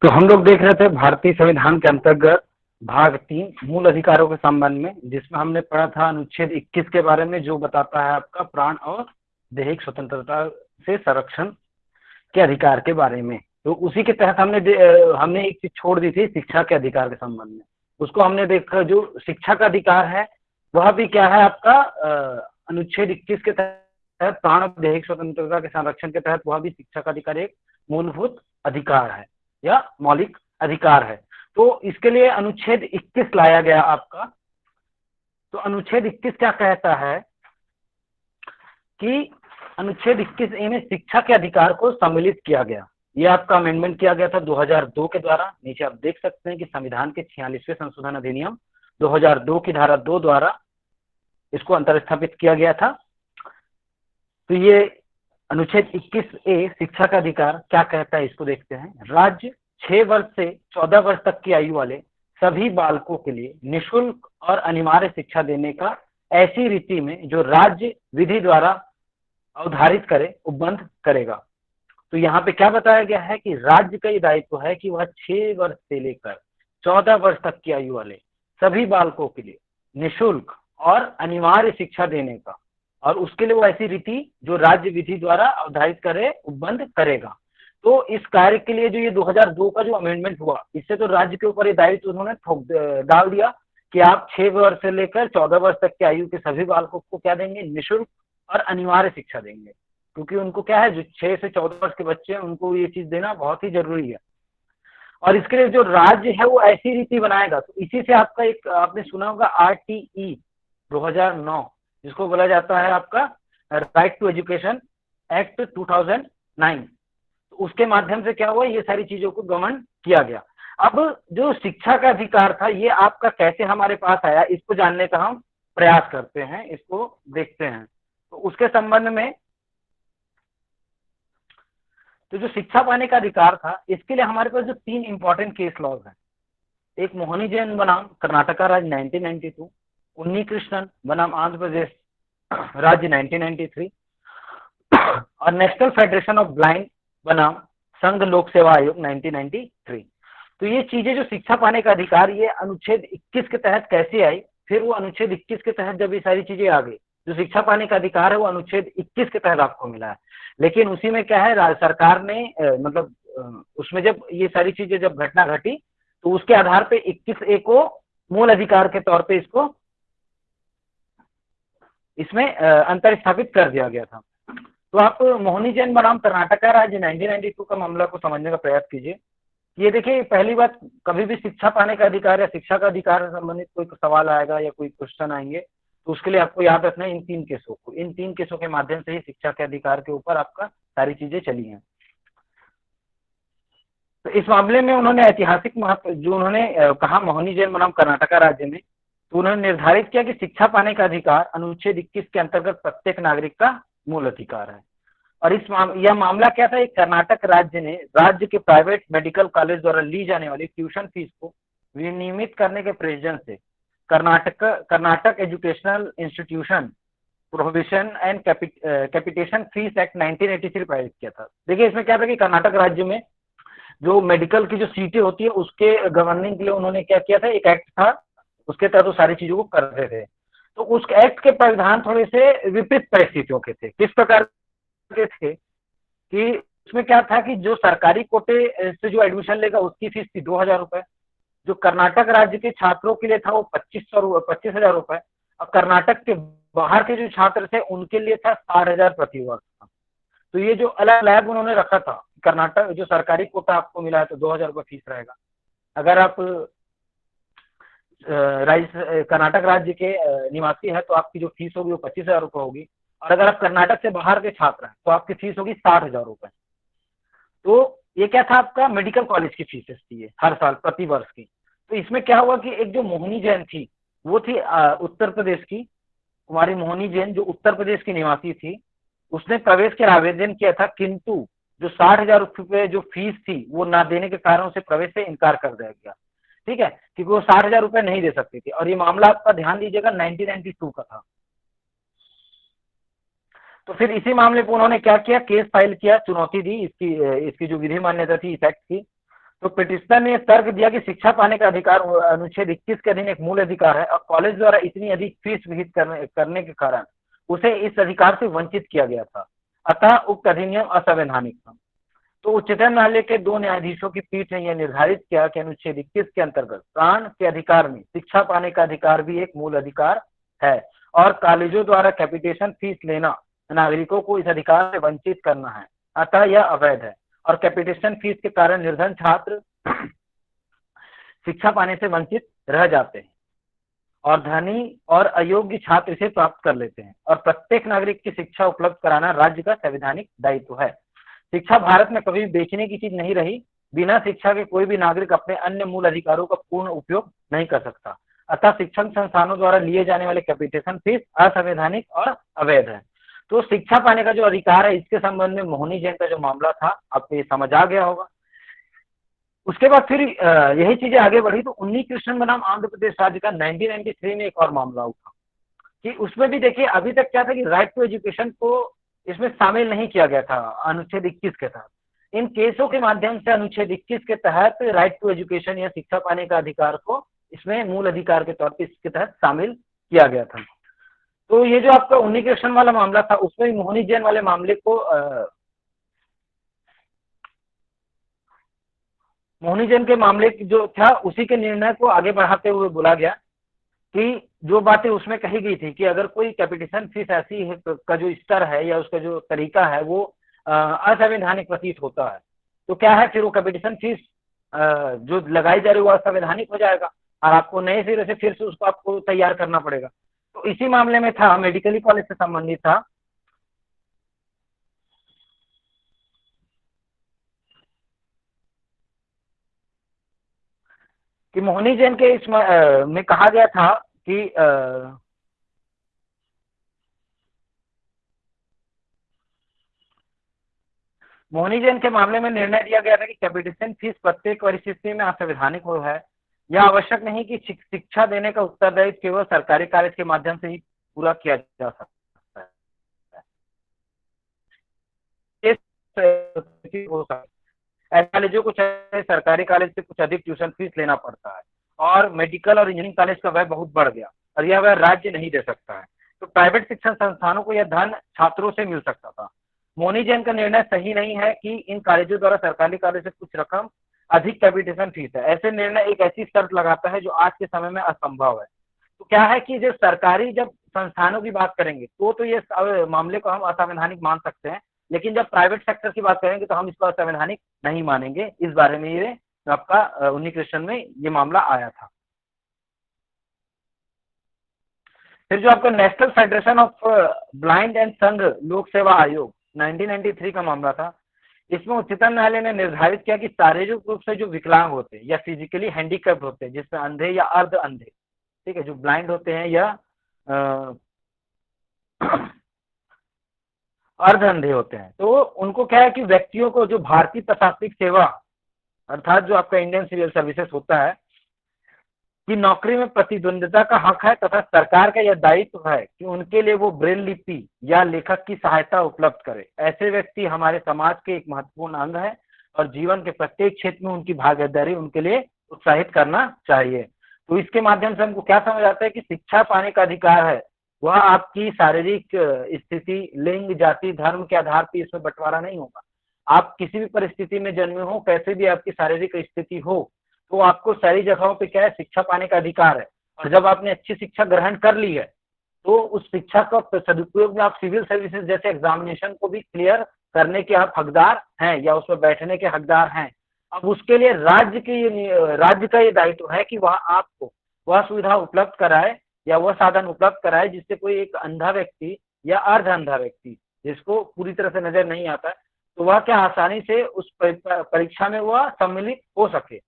तो हम लोग देख रहे थे भारतीय संविधान के अंतर्गत भाग 3 मूल अधिकारों के संबंध में, जिसमें हमने पढ़ा था अनुच्छेद 21 के बारे में, जो बताता है आपका प्राण और दैहिक स्वतंत्रता से संरक्षण के अधिकार के बारे में। तो उसी के तहत हमने एक चीज छोड़ दी थी, शिक्षा के अधिकार के संबंध में। उसको हमने देखा, जो शिक्षा का अधिकार है वह भी क्या है आपका अनुच्छेद 21 के तहत प्राण और दैहिक स्वतंत्रता के संरक्षण के तहत वह भी शिक्षा का अधिकार एक मूलभूत अधिकार है या मौलिक अधिकार है। तो इसके लिए अनुच्छेद 21 लाया गया आपका। तो अनुच्छेद 21 क्या कहता है कि अनुच्छेद 21 ए में शिक्षा के अधिकार को सम्मिलित किया गया। यह आपका अमेंडमेंट किया गया था 2002 के द्वारा। नीचे आप देख सकते हैं कि संविधान के 46वें संशोधन अधिनियम 2002 की धारा 2 द्वारा इसको अंतर्स्थापित किया गया था। तो ये अनुच्छेद 21 ए शिक्षा का अधिकार क्या कहता है, इसको देखते हैं। राज्य 6 वर्ष से 14 वर्ष तक की आयु वाले सभी बालकों के लिए निःशुल्क और अनिवार्य शिक्षा देने का ऐसी रीति में जो राज्य विधि द्वारा अवधारित करे उपबंध करेगा। तो यहाँ पे क्या बताया गया है कि राज्य का ये दायित्व है कि वह 6 वर्ष से लेकर 14 वर्ष तक की आयु वाले सभी बालकों के लिए निःशुल्क और अनिवार्य शिक्षा देने का, और उसके लिए वो ऐसी रीति जो राज्य विधि द्वारा अवधारित करे उपबंध करेगा। तो इस कार्य के लिए जो ये 2002 का जो अमेंडमेंट हुआ, इससे तो राज्य के ऊपर ये दायित्व उन्होंने डाल दिया कि आप 6 वर्ष से लेकर 14 वर्ष तक की आयु के सभी बालकों को क्या देंगे, निःशुल्क और अनिवार्य शिक्षा देंगे। क्योंकि उनको क्या है, जो 6 से 14 वर्ष के बच्चे हैं उनको ये चीज देना बहुत ही जरूरी है। और इसके लिए जो राज्य है वो ऐसी रीति बनाएगा। तो इसी से आपका एक आपने सुना होगा RTE 2009, जिसको बोला जाता है आपका राइट टू एजुकेशन एक्ट 2009। तो उसके माध्यम से क्या हुआ, ये सारी चीजों को गवर्न किया गया। अब जो शिक्षा का अधिकार था ये आपका कैसे हमारे पास आया, इसको जानने का हम प्रयास करते हैं, इसको देखते हैं। तो उसके संबंध में तो जो शिक्षा पाने का अधिकार था, इसके लिए हमारे पास जो 3 इंपॉर्टेंट केस लॉज हैं। एक मोहनी जैन बनाम कर्नाटका राज्य 1992, उन्नी कृष्णन बनाम आंध्र प्रदेश राज्य 1993 और नेशनल फेडरेशन ऑफ ब्लाइंड बनाम संघ लोक सेवा आयोग 1993। तो ये चीजें जो शिक्षा पाने का अधिकार, ये अनुच्छेद 21 के तहत कैसे आई, फिर वो अनुच्छेद 21 के तहत जब ये सारी चीजें आ गई, जो शिक्षा पाने का अधिकार है वो अनुच्छेद 21 के तहत आपको मिला है। लेकिन उसी में क्या है, राज्य सरकार ने उसमें जब ये सारी चीजें जब घटना घटी, तो उसके आधार पे 21A को मूल अधिकार के तौर पे इसमें अंतर्स्थापित कर दिया गया था। तो आप मोहनी जैन बनाम कर्नाटका राज्य 1992 का मामला को समझने का प्रयास कीजिए। ये देखिए, पहली बात, कभी भी शिक्षा पाने का अधिकार या शिक्षा का अधिकार से संबंधित कोई सवाल आएगा या कोई क्वेश्चन आएंगे, तो उसके लिए आपको याद रखना है इन 3 केसों को। इन 3 केसों के माध्यम से ही शिक्षा के अधिकार के ऊपर आपका सारी चीजें चली हैं। तो इस मामले में उन्होंने ऐतिहासिक महत्व जो उन्होंने कहा मोहनी जैन बनाम कर्नाटका राज्य में, तो उन्होंने निर्धारित किया कि शिक्षा पाने का अधिकार अनुच्छेद 21 के अंतर्गत प्रत्येक नागरिक का मूल अधिकार है। और यह मामला क्या था, एक कर्नाटक राज्य ने राज्य के प्राइवेट मेडिकल कॉलेज द्वारा ली जाने वाली ट्यूशन फीस को विनियमित करने के प्रयोजन से Karnataka educational institution prohibition and capitation fees act 1983 पारित किया था। देखिए, इसमें क्या था कि कर्नाटक राज्य में जो मेडिकल की जो सीटें होती है उसके गवर्निंग के लिए उन्होंने क्या किया था, एक एक्ट था, उसके तहत वो सारी चीजों को करते थे। तो उस एक्ट के प्रावधान थोड़े से विपरीत परिस्थितियों के थे। किस प्रकार के थे कि उसमें क्या था कि जो सरकारी कोटे से जो एडमिशन लेगा उसकी फीस थी 2000 रुपए, जो कर्नाटक राज्य के छात्रों के लिए था वो 25,000 रुपए, और कर्नाटक के बाहर के जो छात्र थे उनके लिए था 60,000 प्रति वर्ष था। तो ये जो अलग अलग उन्होंने रखा था, कर्नाटक जो सरकारी कोटा आपको मिला है तो 2000 रुपये फीस रहेगा। अगर आप कर्नाटक राज्य के निवासी है तो आपकी जो फीस होगी वो 25,000 रुपये होगी, और अगर आप कर्नाटक से बाहर के छात्र हैं तो आपकी फीस होगी 60,000 रुपये। तो ये क्या था, आपका मेडिकल कॉलेज की फीसेस थी ये हर साल प्रति वर्ष की। तो इसमें क्या हुआ कि एक जो मोहनी जैन थी, वो थी उत्तर प्रदेश की, कुमारी मोहनी जैन, जो उत्तर प्रदेश की निवासी थी, उसने प्रवेश के आवेदन किया था, किंतु जो 60,000 रुपये जो फीस थी वो ना देने के कारण उसे प्रवेश से इनकार कर दिया गया। ठीक है, क्योंकि वो 60,000 रुपये नहीं दे सकती थी। और ये मामला आपका ध्यान दीजिएगा 1992 का था। तो फिर इसी मामले पर उन्होंने क्या किया, केस फाइल किया, चुनौती दी इसकी जो विधि मान्यता थी इस एक्ट की। तो पिटिशनर ने तर्क दिया कि शिक्षा पाने का अधिकार अनुच्छेद 21 के अधीन एक मूल अधिकार है और कॉलेज द्वारा इतनी अधिक फीस विहित करने के कारण उसे इस अधिकार से वंचित किया गया था, अतः उक्त अधिनियम असंवैधानिक था। तो उच्चतम न्यायालय के 2 न्यायाधीशों की पीठ ने यह निर्धारित किया कि अनुच्छेद 21 के अंतर्गत प्राण के अधिकार में शिक्षा पाने का अधिकार भी एक मूल अधिकार है और कॉलेजों द्वारा कैपिटेशन फीस लेना नागरिकों को इस अधिकार से वंचित करना है, अतः यह अवैध है और कैपिटेशन फीस के कारण निर्धन छात्र शिक्षा पाने से वंचित रह जाते हैं और धनी और अयोग्य छात्र इसे प्राप्त कर लेते हैं और प्रत्येक नागरिक की शिक्षा उपलब्ध कराना राज्य का संवैधानिक दायित्व है। शिक्षा भारत में कभी बेचने की चीज नहीं रही। बिना शिक्षा के कोई भी नागरिक अपने अन्य मूल अधिकारों का पूर्ण उपयोग नहीं कर सकता, अतः शिक्षण संस्थानों द्वारा लिए जाने वाले कैपिटेशन फीस असंवैधानिक और अवैध है। तो शिक्षा पाने का जो अधिकार है, इसके संबंध में मोहनी जैन का जो मामला था, आपको ये समझ आ गया होगा। उसके बाद फिर यही चीजें आगे बढ़ी तो उन्नी कृष्णन बनाम आंध्र प्रदेश राज्य का 1993 में एक और मामला उठा कि उसमें भी देखिए अभी तक क्या था कि राइट टू एजुकेशन को इसमें शामिल नहीं किया गया था अनुच्छेद 21 के तहत। इन केसों के माध्यम से अनुच्छेद 21 के तहत राइट टू एजुकेशन या शिक्षा पाने का अधिकार को इसमें मूल अधिकार के तौर पर इसके तहत शामिल किया गया था। तो ये जो आपका उन्नी कृष्णन वाला मामला था, उसमें मोहनी जैन वाले मामले को मोहनी जैन के मामले जो था उसी के निर्णय को आगे बढ़ाते हुए बोला गया कि जो बातें उसमें कही गई थी कि अगर कोई कैपिटेशन फीस ऐसी है का जो स्तर है या उसका जो तरीका है वो असंवैधानिक प्रतीत होता है, तो क्या है फिर वो कैपिटेशन फीस जो लगाई जा रही है वो असंवैधानिक हो जाएगा और आपको नए सिरे से फिर से उसको आपको तैयार करना पड़ेगा। तो इसी मामले में था, मेडिकल कॉलेज से संबंधित था कि मोहनी जैन के इस में कहा गया था कि मोहनी जैन के मामले में निर्णय दिया गया था कि कैपिटेशन फीस प्रत्येक परिस्थिति में असंवैधानिक हो है। यह आवश्यक नहीं कि शिक्षा देने का उत्तरदायित्व केवल सरकारी कॉलेज के माध्यम से ही पूरा किया जा सकता है। ऐसे कॉलेजों को चाहे सरकारी कॉलेज से कुछ अधिक ट्यूशन फीस लेना पड़ता है और मेडिकल और इंजीनियरिंग कॉलेज का व्यय बहुत बढ़ गया और यह व्यय राज्य नहीं दे सकता है, तो प्राइवेट शिक्षण संस्थानों को यह धन छात्रों से मिल सकता था। मोहनी जैन का निर्णय सही नहीं है कि इन कॉलेजों द्वारा सरकारी कॉलेज से कुछ रकम अधिक कैपिटेशन फीस है। ऐसे निर्णय एक ऐसी शर्त लगाता है जो आज के समय में असंभव है। तो क्या है कि जब सरकारी जब संस्थानों की बात करेंगे तो ये मामले को हम असंवैधानिक मान सकते हैं, लेकिन जब प्राइवेट सेक्टर की बात करेंगे तो हम इसको असंवैधानिक नहीं मानेंगे। इस बारे में ये आपका उन्नी कृष्णन में ये मामला आया था। फिर जो आपका national federation of blind and संघ लोक सेवा आयोग 1993 का मामला था, इसमें उच्चतम न्यायालय ने निर्धारित किया कि शारीरिक रूप से जो विकलांग होते हैं या फिजिकली हैंडीकैप्ड होते हैं, जिसमें अंधे या अर्ध अंधे, ठीक है, जो ब्लाइंड होते हैं या अर्ध अंधे होते हैं, तो उनको क्या है कि व्यक्तियों को जो भारतीय प्रशासनिक सेवा अर्थात जो आपका इंडियन सिविल सर्विसेज होता है कि नौकरी में प्रतिद्वंद्विता का हक है तथा सरकार का यह दायित्व है कि उनके लिए वो ब्रेल लिपि या लेखक की सहायता उपलब्ध करे। ऐसे व्यक्ति हमारे समाज के एक महत्वपूर्ण अंग है और जीवन के प्रत्येक क्षेत्र में उनकी भागीदारी उनके लिए उत्साहित करना चाहिए। तो इसके माध्यम से हमको क्या समझ आता है कि शिक्षा पाने का अधिकार है वह आपकी शारीरिक स्थिति, लिंग, जाति, धर्म के आधार पर इसमें बंटवारा नहीं होगा। आप किसी भी परिस्थिति में जन्मे हो, कैसे भी आपकी शारीरिक स्थिति हो, तो आपको सारी जगहों पे क्या है शिक्षा पाने का अधिकार है। और जब आपने अच्छी शिक्षा ग्रहण कर ली है तो उस शिक्षा का सदुपयोग में आप सिविल सर्विसेज जैसे एग्जामिनेशन को भी क्लियर करने के आप हकदार हैं या उसमें बैठने के हकदार हैं। अब उसके लिए राज्य का ये दायित्व है कि वह आपको वह सुविधा उपलब्ध कराए या वह साधन उपलब्ध कराए जिससे कोई एक अंधा व्यक्ति या अर्ध अंधा व्यक्ति जिसको पूरी तरह से नजर नहीं आता है, तो वह क्या आसानी से उस परीक्षा में वह सम्मिलित हो सके।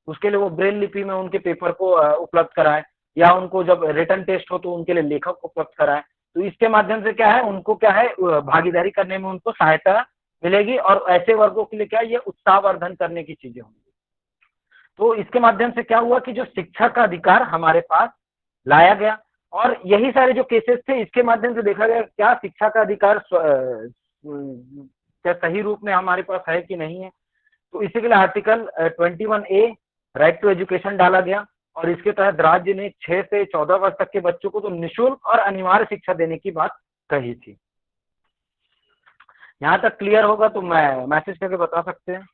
उसके लिए वो ब्रेल लिपि में उनके पेपर को उपलब्ध कराए या उनको जब रिटर्न टेस्ट हो तो उनके लिए लेखक उपलब्ध कराए। तो इसके माध्यम से क्या है उनको क्या है भागीदारी करने में उनको सहायता मिलेगी और ऐसे वर्गों के लिए क्या ये उत्साहवर्धन करने की चीजें होंगी। तो इसके माध्यम से क्या हुआ कि जो शिक्षा का अधिकार हमारे पास लाया गया और यही सारे जो केसेस थे इसके माध्यम से देखा गया क्या शिक्षा का अधिकार क्या सही रूप में हमारे पास है कि नहीं है। तो इसी के लिए article 21A right to education डाला गया, और इसके तहत राज्य ने 6 से 14 वर्ष तक के बच्चों को तो निःशुल्क और अनिवार्य शिक्षा देने की बात कही थी। यहाँ तक क्लियर होगा तो मैं मैसेज करके बता सकते हैं।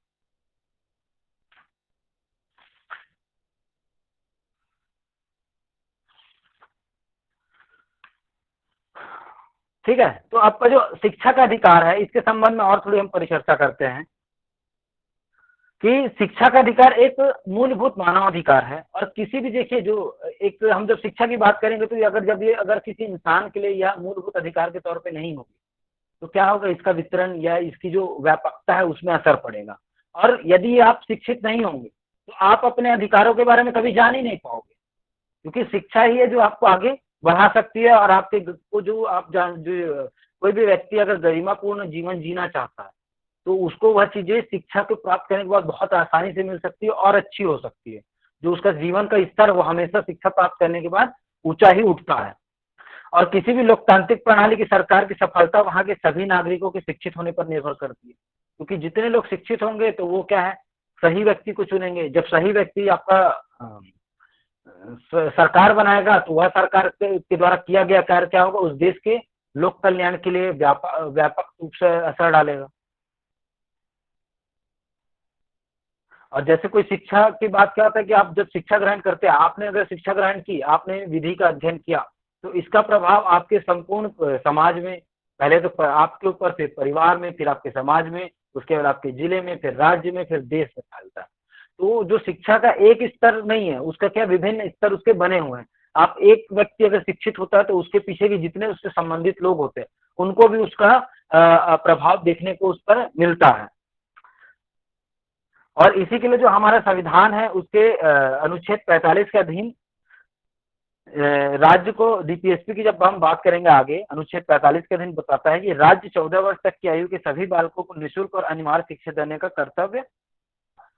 ठीक है, तो आपका जो शिक्षा का अधिकार है इसके संबंध में और थोड़ी हम परिचर्चा करते हैं कि शिक्षा का अधिकार एक मूलभूत मानव अधिकार है, और किसी भी देखिए जो एक हम जब शिक्षा की बात करेंगे तो ये अगर किसी इंसान के लिए यह मूलभूत अधिकार के तौर पे नहीं होगी तो क्या होगा, इसका वितरण या इसकी जो व्यापकता है उसमें असर पड़ेगा। और यदि आप शिक्षित नहीं होंगे तो आप अपने अधिकारों के बारे में कभी जान ही नहीं पाओगे, क्योंकि शिक्षा ही है जो आपको आगे बढ़ा सकती है, और आपके को जो आप जान जो कोई भी व्यक्ति अगर गरिमापूर्ण जीवन जीना चाहता है तो उसको वह चीजें शिक्षा को प्राप्त करने के बाद बहुत आसानी से मिल सकती है और अच्छी हो सकती है। जो उसका जीवन का स्तर वो हमेशा शिक्षा प्राप्त करने के बाद ऊंचा ही उठता है। और किसी भी लोकतांत्रिक प्रणाली की सरकार की सफलता वहां के सभी नागरिकों के शिक्षित होने पर निर्भर करती है, क्योंकि जितने लोग शिक्षित होंगे तो वो क्या है, सही व्यक्ति को चुनेंगे। जब सही व्यक्ति आपका सरकार बनाएगा तो वह सरकार के द्वारा किया गया कार्य क्या होगा, उस देश के लोक कल्याण के लिए व्यापक रूप से असर डालेगा। और जैसे कोई शिक्षा की बात क्या होता है कि आप जब शिक्षा ग्रहण करते हैं, आपने अगर शिक्षा ग्रहण की, आपने विधि का अध्ययन किया, तो इसका प्रभाव आपके संपूर्ण समाज में, पहले तो आपके ऊपर, फिर परिवार में, फिर आपके समाज में, उसके बाद आपके जिले में, फिर राज्य में, फिर देश में फैलता है। तो जो शिक्षा का एक स्तर नहीं है, उसका क्या विभिन्न स्तर उसके बने हुए हैं। आप एक व्यक्ति अगर शिक्षित होता है तो उसके पीछे भी जितने उससे संबंधित लोग होते हैं उनको भी उसका प्रभाव देखने को उस पर मिलता है। और इसी के लिए जो हमारा संविधान है उसके अनुच्छेद 45 के अधीन राज्य को, डीपीएसपी की जब हम बात करेंगे आगे, अनुच्छेद 45 के अधीन बताता है कि राज्य 14 वर्ष तक की आयु के सभी बालकों को निःशुल्क और अनिवार्य शिक्षा देने का कर्तव्य,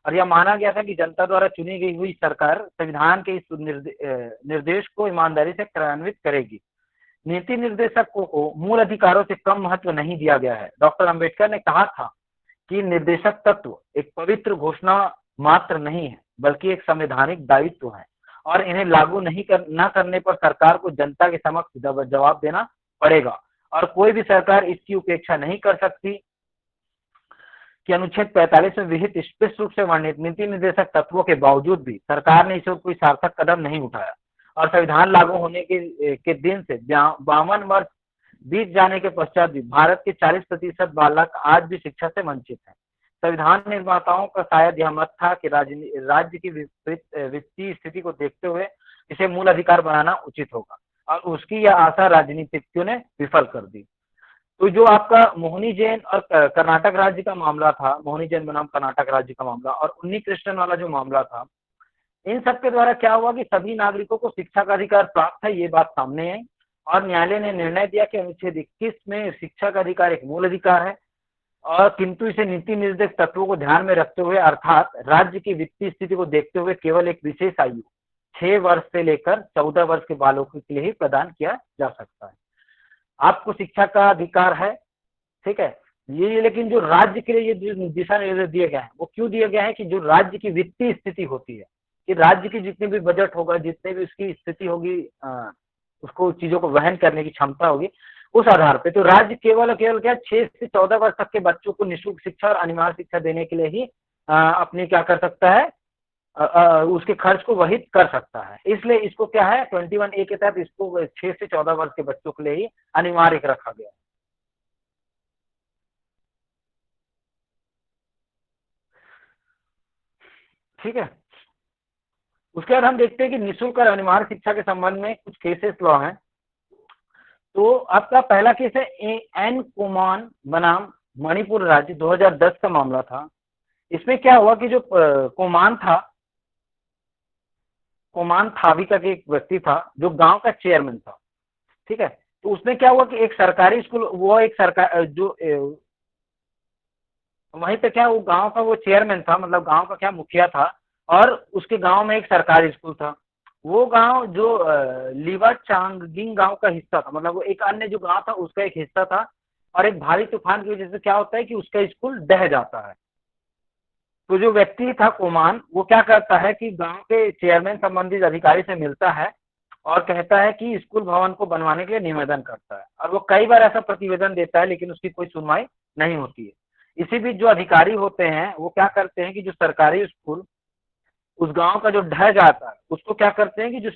और यह माना गया था कि जनता द्वारा चुनी गई हुई सरकार संविधान के इस निर्देश को ईमानदारी से क्रियान्वित करेगी। नीति निर्देशकों को मूल अधिकारों से कम महत्व नहीं दिया गया है। डॉक्टर अंबेडकर ने कहा था कि निर्देशक तत्व एक पवित्र घोषणा मात्र नहीं है, बल्कि एक संवैधानिक दायित्व है, और इन्हें लागू न करने पर सरकार को जनता के समक्ष जवाब देना पड़ेगा, और कोई भी सरकार इसकी उपेक्षा नहीं कर सकती कि अनुच्छेद 45 में विहित स्पष्ट रूप से वर्णित नीति निर्देशक तत्वों के बावजूद भी सरकार ने इस ओर कोई सार्थक कदम नहीं उठाया, और संविधान लागू होने के दिन से 52 वर्ष बीत जाने के पश्चात भी भारत के 40% बालक आज भी शिक्षा से वंचित हैं। संविधान निर्माताओं का शायद यह मत था कि राज्य की वित्तीय स्थिति को देखते हुए इसे मूल अधिकार बनाना उचित होगा, और उसकी यह आशा राजनीतिज्ञों ने विफल कर दी। तो जो आपका मोहनी जैन और कर्नाटक राज्य का मामला था, मोहनी जैन बनाम कर्नाटक राज्य का मामला, और उन्नी कृष्णन वाला जो मामला था, इन सब के द्वारा क्या हुआ कि सभी नागरिकों को शिक्षा का अधिकार प्राप्त है, ये बात सामने आई, और न्यायालय ने निर्णय दिया कि अनुच्छेद 21 में शिक्षा का अधिकार एक मूल अधिकार है, और किंतु इसे नीति निर्देश तत्वों को ध्यान में रखते हुए, अर्थात राज्य की वित्तीय स्थिति को देखते हुए केवल एक विशेष आयु 6 वर्ष से लेकर 14 वर्ष के बालकों के लिए ही प्रदान किया जा सकता है। आपको शिक्षा का अधिकार है, ठीक है, ये लेकिन जो राज्य के लिए ये दिशा निर्देश दिए गए हैं वो क्यों दिए गए हैं कि जो राज्य की वित्तीय स्थिति होती है, कि राज्य की जितनी भी बजट होगा, जितने भी उसकी स्थिति होगी, उसको चीजों को वहन करने की क्षमता होगी, उस आधार पे तो राज्य केवल क्या 6 से 14 वर्ष तक के बच्चों को निःशुल्क शिक्षा और अनिवार्य शिक्षा देने के लिए ही अपनी क्या कर सकता है, उसके खर्च को वहित कर सकता है। इसलिए इसको क्या है 21A के तहत इसको 6 से 14 वर्ष के बच्चों के लिए ही अनिवार्य रखा गया। ठीक है, उसके बाद हम देखते हैं कि निःशुल्क और अनिवार्य शिक्षा के संबंध में कुछ केसेस लॉ हैं। तो आपका पहला केस है एन कोमान बनाम मणिपुर राज्य, 2010 का मामला था। इसमें क्या हुआ कि जो कोमान थावी का एक व्यक्ति था जो गांव का चेयरमैन था, ठीक है। तो उसमें क्या हुआ कि एक सरकारी स्कूल, वो एक सरकार जो वहीं पे क्या वो गांव का वो चेयरमैन था, मतलब गांव का क्या मुखिया था, और उसके गांव में एक सरकारी स्कूल था। वो गांव जो लीवा चांगगिंग गांव का हिस्सा था, मतलब वो एक अन्य जो गांव था उसका एक हिस्सा था, और एक भारी तूफान की वजह से क्या होता है कि उसका स्कूल ढह जाता है। तो जो व्यक्ति था कोमान, वो क्या करता है कि गांव के चेयरमैन संबंधित अधिकारी से मिलता है और कहता है कि स्कूल भवन को बनवाने के लिए निवेदन करता है, और वो कई बार ऐसा प्रतिवेदन देता है लेकिन उसकी कोई सुनवाई नहीं होती है। इसी बीच जो अधिकारी होते हैं वो क्या करते हैं कि जो सरकारी स्कूल उस गांव का जो ढह जाता है उसको क्या करते हैं कि जो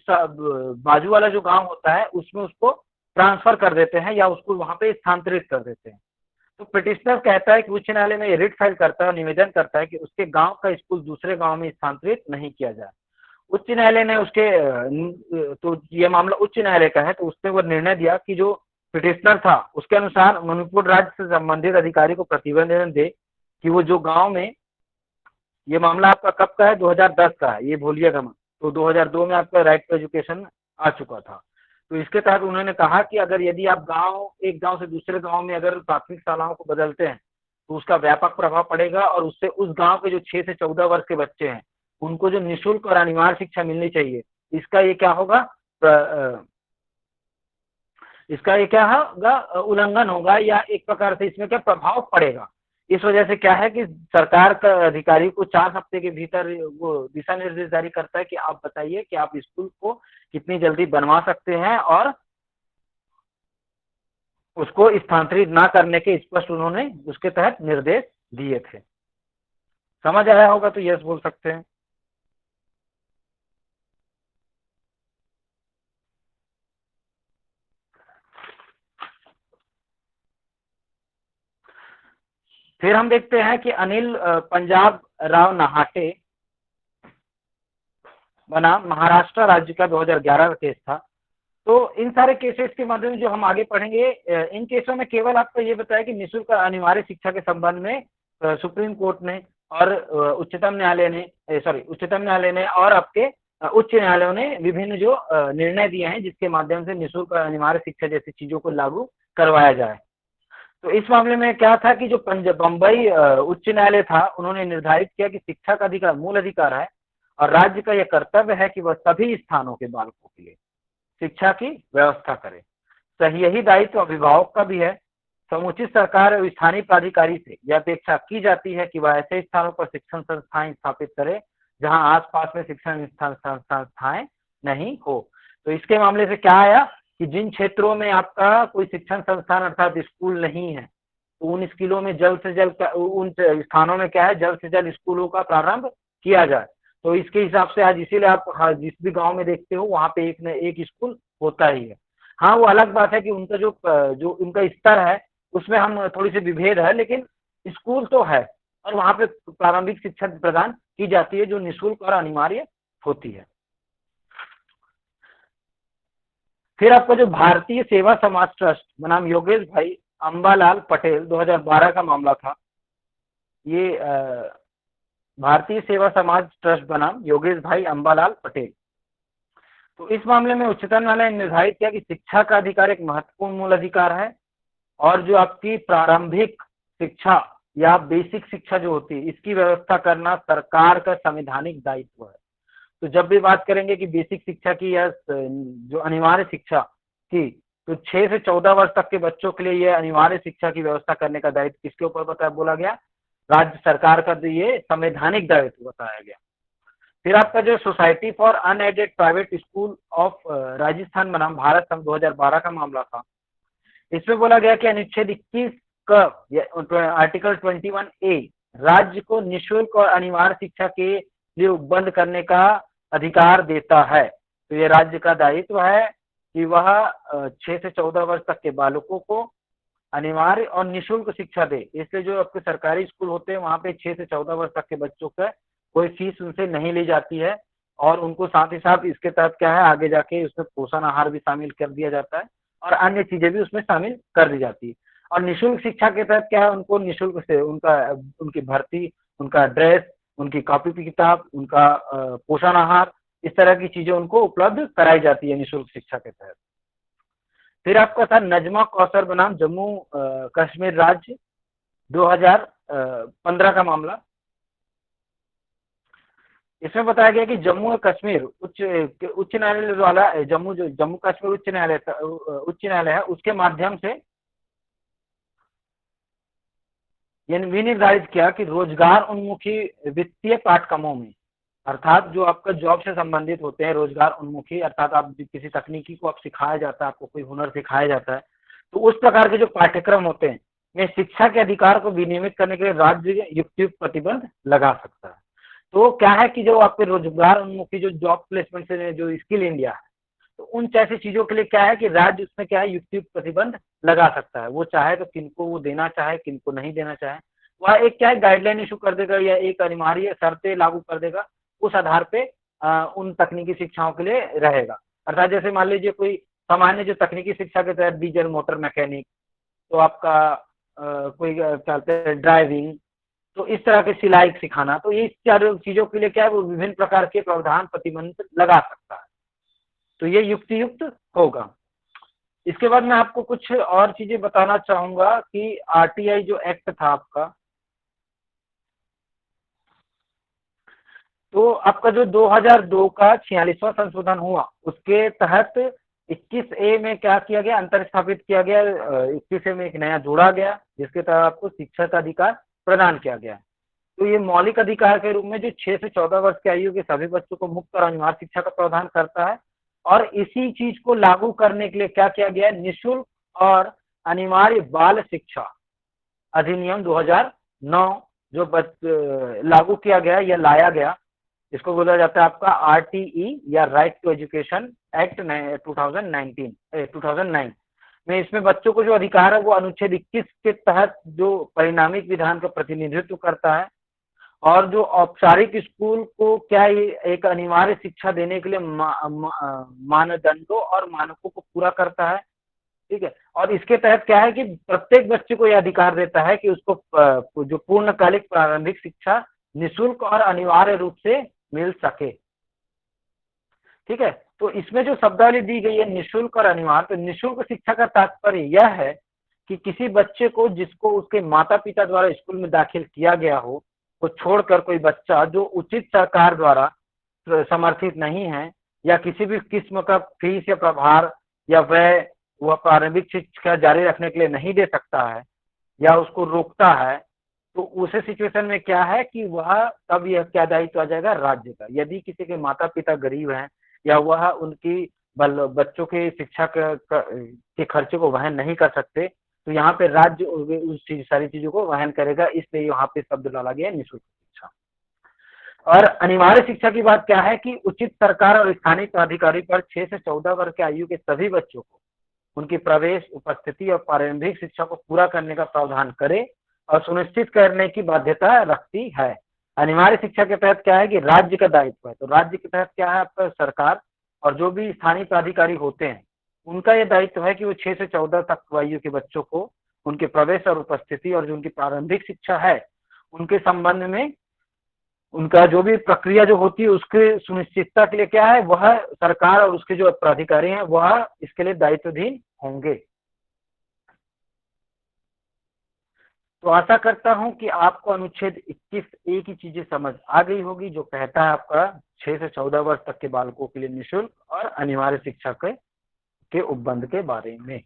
बाजू वाला जो गांव होता है उसमें उसको ट्रांसफर कर देते हैं या उसको वहां पे स्थानांतरित कर देते हैं। तो पिटिशनर कहता है कि उच्च न्यायालय में रिट फाइल करता है और निवेदन करता है कि उसके गांव का स्कूल दूसरे गांव में स्थानांतरित नहीं किया जाए। उच्च न्यायालय ने उसके तो ये मामला उच्च न्यायालय का है, तो उसने वो निर्णय दिया कि जो पिटिशनर था उसके अनुसार मणिपुर राज्य से संबंधित अधिकारी को प्रतिवेदन दे कि वो जो गांव में, ये मामला आपका कब का है, 2010 का है, ये भूलिएगा मत। तो 2002 में आपका राइट टू एजुकेशन आ चुका था। तो इसके तहत उन्होंने कहा कि अगर यदि आप एक गांव से दूसरे गांव में अगर प्राथमिक शालाओं को बदलते हैं तो उसका व्यापक प्रभाव पड़ेगा और उससे उस गांव के जो 6 से 14 वर्ष के बच्चे हैं उनको जो निःशुल्क और अनिवार्य शिक्षा मिलनी चाहिए, इसका ये क्या होगा, इसका ये क्या होगा, उल्लंघन होगा, या एक प्रकार से इसमें क्या प्रभाव पड़ेगा। इस वजह से क्या है कि सरकार का अधिकारी को 4 हफ्ते के भीतर वो दिशा निर्देश जारी करता है कि आप बताइए कि आप स्कूल को कितनी जल्दी बनवा सकते हैं, और उसको स्थानांतरित ना करने के स्पष्ट उन्होंने उसके तहत निर्देश दिए थे। समझ आया होगा तो यस बोल सकते हैं। फिर हम देखते हैं कि अनिल पंजाब राव नहाटे बनाम महाराष्ट्र राज्य का 2011 का केस था। तो इन सारे केसेस के माध्यम से जो हम आगे पढ़ेंगे, इन केसों में केवल आपको ये बताया कि निःशुल्क अनिवार्य शिक्षा के संबंध में सुप्रीम कोर्ट ने और उच्चतम न्यायालय ने और आपके उच्च न्यायालयों ने विभिन्न जो निर्णय दिए हैं जिसके माध्यम से निःशुल्क अनिवार्य शिक्षा जैसी चीजों को लागू करवाया जाए। तो इस मामले में क्या था कि जो बम्बई उच्च न्यायालय था, उन्होंने निर्धारित किया कि शिक्षा का अधिकार मूल अधिकार है और राज्य का यह कर्तव्य है कि वह सभी स्थानों के बालकों के लिए शिक्षा की व्यवस्था करे। सही यही दायित्व अभिभावक का भी है। समुचित सरकार और स्थानीय प्राधिकारी से यह अपेक्षा की जाती है कि वह ऐसे स्थानों पर शिक्षण संस्थाएं स्थापित करे जहां आसपास में शिक्षण संस्थाएं नहीं हो। तो इसके मामले से क्या आया कि जिन क्षेत्रों में आपका कोई शिक्षण संस्थान अर्थात स्कूल नहीं है, तो उन स्कूलों में जल्द से जल्द, उन स्थानों में क्या है, जल्द से जल्द स्कूलों का प्रारंभ किया जाए। तो इसके हिसाब से आज इसीलिए आप जिस भी गांव में देखते हो वहां पे एक न एक स्कूल होता ही है। हाँ, वो अलग बात है कि उनका जो उनका स्तर है उसमें हम थोड़ी सी विभेद है, लेकिन स्कूल तो है और वहां पे प्रारंभिक शिक्षा प्रदान की जाती है जो निःशुल्क और अनिवार्य होती है। फिर आपका जो भारतीय सेवा समाज ट्रस्ट बनाम योगेश भाई अंबालाल पटेल 2012 का मामला था। ये भारतीय सेवा समाज ट्रस्ट बनाम योगेश भाई अंबालाल पटेल। तो इस मामले में उच्चतम न्यायालय ने निर्धारित किया कि शिक्षा का अधिकार एक महत्वपूर्ण मूल अधिकार है और जो आपकी प्रारंभिक शिक्षा या बेसिक शिक्षा जो होती है इसकी व्यवस्था करना सरकार का संवैधानिक दायित्व है। तो जब भी बात करेंगे कि बेसिक शिक्षा की या जो अनिवार्य शिक्षा की, तो 6 से 14 वर्ष तक के बच्चों के लिए यह अनिवार्य शिक्षा की व्यवस्था करने का दायित्व किसके ऊपर बोला गया, राज्य सरकार का ये संवैधानिक दायित्व बताया गया। फिर आपका जो society for unaided private school of Rajasthan बनाम भारत संघ 2012 का मामला था। इसमें बोला गया कि अनुच्छेद 21 का आर्टिकल 21A राज्य को निःशुल्क और अनिवार्य शिक्षा के लिए उपबंध करने का अधिकार देता है। तो ये राज्य का दायित्व है कि वह 6 से 14 वर्ष तक के बालकों को अनिवार्य और निःशुल्क शिक्षा दे। इसलिए जो आपके सरकारी स्कूल होते हैं वहां पे 6 से 14 वर्ष तक के बच्चों का कोई फीस उनसे नहीं ली जाती है और उनको साथ ही साथ इसके तहत क्या है, आगे जाके उसमें पोषण आहार भी शामिल कर दिया जाता है और अन्य चीजें भी उसमें शामिल कर दी जाती है। और निःशुल्क शिक्षा के तहत क्या है, उनको निःशुल्क से उनकी भर्ती, उनका ड्रेस, उनकी कॉपी की किताब, उनका पोषण आहार, इस तरह की चीजें उनको उपलब्ध कराई जाती है निःशुल्क शिक्षा के तहत। फिर आपका था नजमा कौसर बनाम जम्मू कश्मीर राज्य 2015 का मामला। इसमें बताया गया कि जम्मू और कश्मीर उच्च न्यायालय द्वारा जम्मू कश्मीर उच्च न्यायालय है उसके माध्यम से ये विनिर्धारित किया कि रोजगार उन्मुखी वित्तीय पाठ्यक्रमों में, अर्थात जो आपका जॉब से संबंधित होते हैं, रोजगार उन्मुखी अर्थात आप किसी तकनीकी को आप सिखाया जाता है, आपको कोई हुनर सिखाया जाता है, तो उस प्रकार के जो पाठ्यक्रम होते हैं में शिक्षा के अधिकार को विनियमित करने के लिए राज्य युक्त प्रतिबंध लगा सकता है। तो क्या है कि जो आपके रोजगार उन्मुखी जो जॉब प्लेसमेंट से जो स्किल इंडिया है, तो उन जैसी चीजों के लिए क्या है कि राज्य उसमें क्या है युक्त प्रतिबंध लगा सकता है। वो चाहे तो किनको वो देना चाहे, किनको नहीं देना चाहे, वह एक क्या है गाइडलाइन इशू कर देगा या एक अनिवार्य शर्तें लागू कर देगा, उस आधार पे उन तकनीकी शिक्षाओं के लिए रहेगा। अर्थात जैसे मान लीजिए कोई सामान्य जो तकनीकी शिक्षा के तहत डीजल मोटर मैकेनिक, तो आपका कोई क्या कहते हैं ड्राइविंग, तो इस तरह के सिलाई सिखाना, तो ये चारों चीजों के लिए क्या है वो विभिन्न प्रकार के प्रावधान प्रतिबंध लगा सकता है। तो ये युक्तियुक्त होगा। इसके बाद मैं आपको कुछ और चीजें बताना चाहूंगा कि आरटीआई जो एक्ट था आपका, तो आपका जो 2002 का 46वां संशोधन हुआ, उसके तहत 21A में क्या किया गया, अंतर स्थापित किया गया। 21A में एक नया जोड़ा गया जिसके तहत आपको शिक्षा का अधिकार प्रदान किया गया। तो ये मौलिक अधिकार के रूप में जो 6 से 14 वर्ष की आयु के सभी बच्चों को मुफ्त और अनिवार्य शिक्षा का प्रावधान करता है। और इसी चीज को लागू करने के लिए क्या किया गया, निःशुल्क और अनिवार्य बाल शिक्षा अधिनियम 2009 जो लागू किया गया या लाया गया, इसको बोला जाता है आपका आरटीई या राइट टू एजुकेशन एक्ट 2009 में। इसमें बच्चों को जो अधिकार है वो अनुच्छेद 21 के तहत जो परिणामिक विधान का प्रतिनिधित्व करता है, और जो औपचारिक स्कूल को क्या एक अनिवार्य शिक्षा देने के लिए मानदंडों और मानकों को पूरा करता है। ठीक है, और इसके तहत क्या है कि प्रत्येक बच्चे को यह अधिकार देता है कि उसको जो पूर्णकालिक प्रारंभिक शिक्षा निःशुल्क और अनिवार्य रूप से मिल सके। ठीक है, तो इसमें जो शब्दावली दी गई है निःशुल्क और अनिवार्य, तो निःशुल्क शिक्षा का तात्पर्य यह है कि किसी बच्चे को जिसको उसके माता पिता द्वारा स्कूल में दाखिल किया गया हो, को छोड़कर कोई बच्चा जो उचित सरकार द्वारा समर्थित नहीं है या किसी भी किस्म का फीस या प्रभार या व्यय वह प्रारंभिक शिक्षा जारी रखने के लिए नहीं दे सकता है या उसको रोकता है, तो उस सिचुएशन में क्या है कि वह तब यह क्या दायित्व आ जाएगा, राज्य का। यदि किसी के माता पिता गरीब हैं या वह उनकी बच्चों के शिक्षा के खर्चे को वहन नहीं कर सकते, तो यहाँ पे राज्य उस सारी चीजों को वहन करेगा, इसलिए यहाँ पे शब्द डाला गया निःशुल्क शिक्षा। और अनिवार्य शिक्षा की बात क्या है कि उचित सरकार और स्थानीय प्राधिकारी पर 6 से 14 वर्ष के आयु के सभी बच्चों को उनकी प्रवेश, उपस्थिति और प्रारंभिक शिक्षा को पूरा करने का प्रावधान करे और सुनिश्चित करने की बाध्यता रखती है। अनिवार्य शिक्षा के तहत क्या है कि राज्य का दायित्व है, तो राज्य के तहत क्या है आपका सरकार और जो भी स्थानीय प्राधिकारी होते हैं उनका यह दायित्व है कि वो 6 से 14 तक आयु के बच्चों को उनके प्रवेश और उपस्थिति और जो उनकी प्रारंभिक शिक्षा है उनके संबंध में उनका जो भी प्रक्रिया जो होती है उसके सुनिश्चितता के लिए क्या है, वह सरकार और उसके जो प्राधिकारी हैं वह इसके लिए दायित्वधीन होंगे। तो आशा करता हूं कि आपको अनुच्छेद 21A की चीजें समझ आ गई होगी, जो कहता है आपका 6 से 14 वर्ष तक के बालकों के लिए निःशुल्क और अनिवार्य शिक्षा के उपबंध के बारे में।